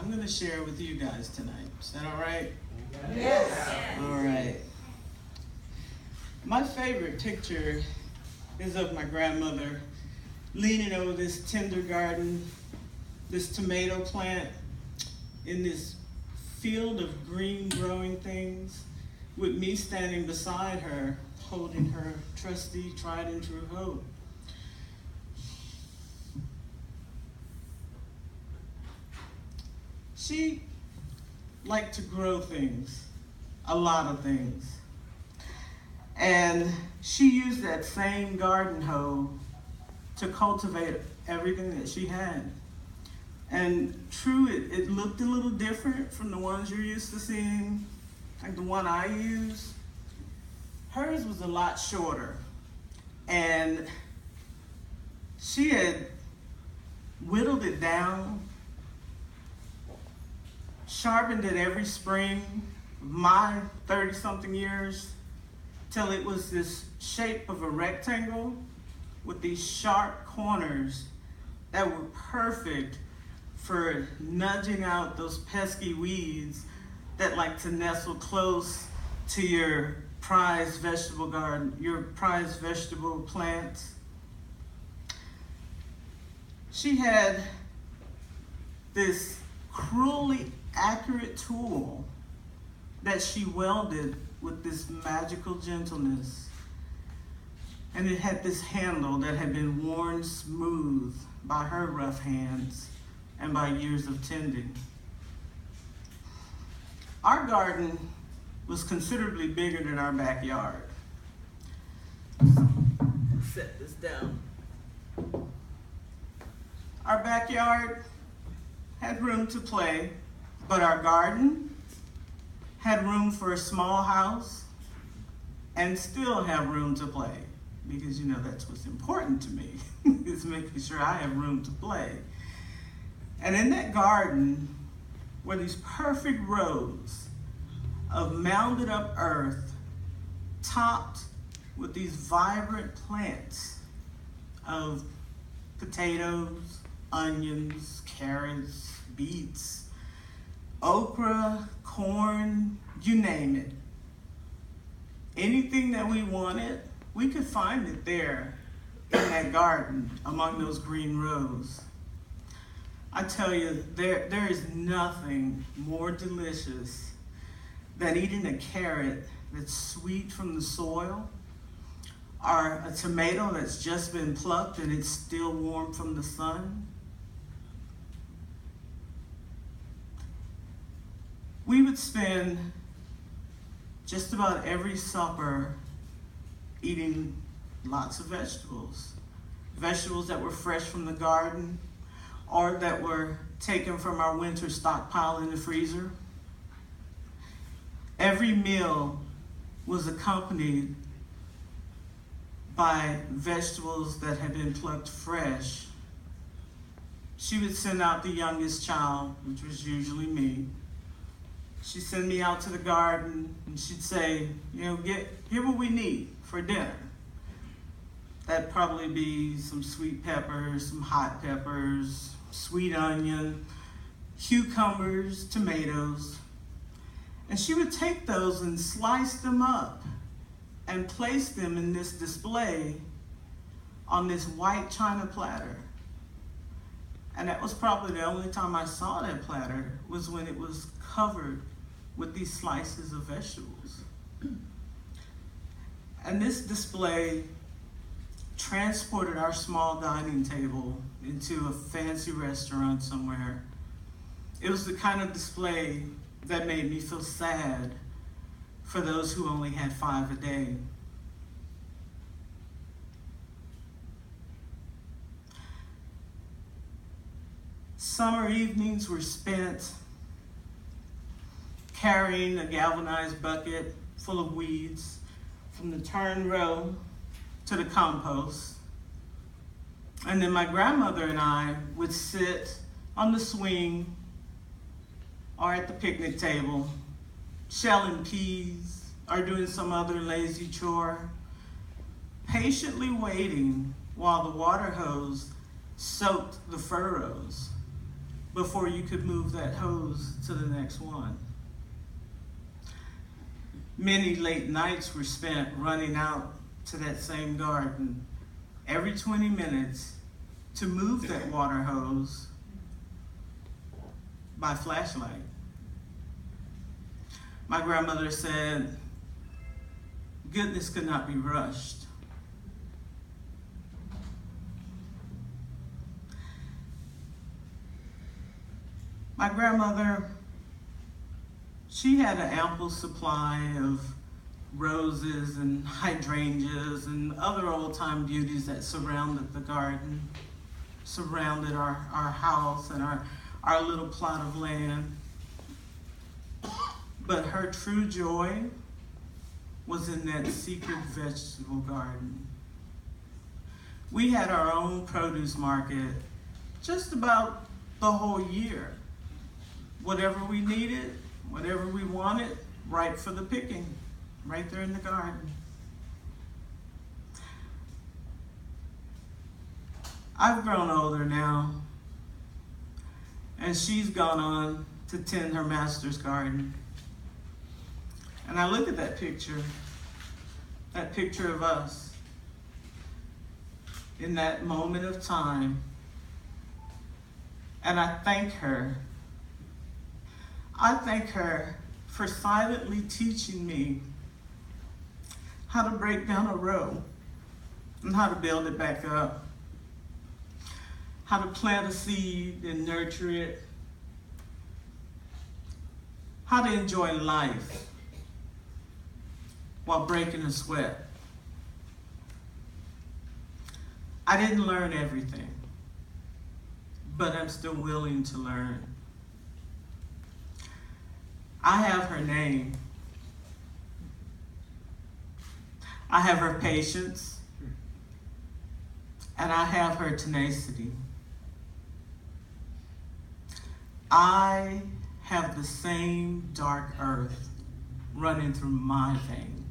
I'm going to share with you guys tonight. Is that all right? Yes. All right. My favorite picture is of my grandmother leaning over this tender garden, this tomato plant in this field of green growing things, with me standing beside her, holding her trusty, tried and true hoe. She liked to grow things, a lot of things. And she used that same garden hoe to cultivate everything that she had. And true, it looked a little different from the ones you're used to seeing, like the one I use. Hers was a lot shorter. And she had whittled it down, sharpened it every spring, my 30-something years, till it was this shape of a rectangle with these sharp corners that were perfect for nudging out those pesky weeds that like to nestle close to your prized vegetable garden, your prized vegetable plants. She had this cruelly accurate tool that she welded with this magical gentleness. And it had this handle that had been worn smooth by her rough hands and by years of tending. Our garden was considerably bigger than our backyard. Set this down. Our backyard had room to play, but our garden had room for a small house and still have room to play, because you know that's what's important to me, is making sure I have room to play. And in that garden were these perfect rows of mounded up earth topped with these vibrant plants of potatoes, onions, carrots, beets, okra, corn, you name it. Anything that we wanted, we could find it there in that garden among those green rows. I tell you, there is nothing more delicious than eating a carrot that's sweet from the soil, or a tomato that's just been plucked and it's still warm from the sun. We would spend just about every supper eating lots of vegetables. Vegetables that were fresh from the garden or that were taken from our winter stockpile in the freezer. Every meal was accompanied by vegetables that had been plucked fresh. She would send out the youngest child, which was usually me. She'd send me out to the garden and she'd say, get what we need for dinner. That'd probably be some sweet peppers, some hot peppers, sweet onion, cucumbers, tomatoes. And she would take those and slice them up and place them in this display on this white china platter. And that was probably the only time I saw that platter, was when it was covered with these slices of vegetables. And this display transported our small dining table into a fancy restaurant somewhere. It was the kind of display that made me feel sad for those who only had 5 a day. Summer evenings were spent carrying a galvanized bucket full of weeds from the turn row to the compost. And then my grandmother and I would sit on the swing or at the picnic table, shelling peas or doing some other lazy chore, patiently waiting while the water hose soaked the furrows before you could move that hose to the next one. Many late nights were spent running out to that same garden every 20 minutes to move that water hose by flashlight. My grandmother said, goodness could not be rushed. My grandmother, she had an ample supply of roses and hydrangeas and other old-time beauties that surrounded the garden, surrounded our house and our little plot of land. But her true joy was in that secret vegetable garden. We had our own produce market just about the whole year. Whatever we needed, whatever we wanted, ripe for the picking, right there in the garden. I've grown older now, and she's gone on to tend her master's garden. And I look at that picture of us in that moment of time, and I thank her. I thank her for silently teaching me how to break down a row and how to build it back up, how to plant a seed and nurture it, how to enjoy life while breaking a sweat. I didn't learn everything, but I'm still willing to learn. I have her name. I have her patience, and I have her tenacity. I have the same dark earth running through my veins.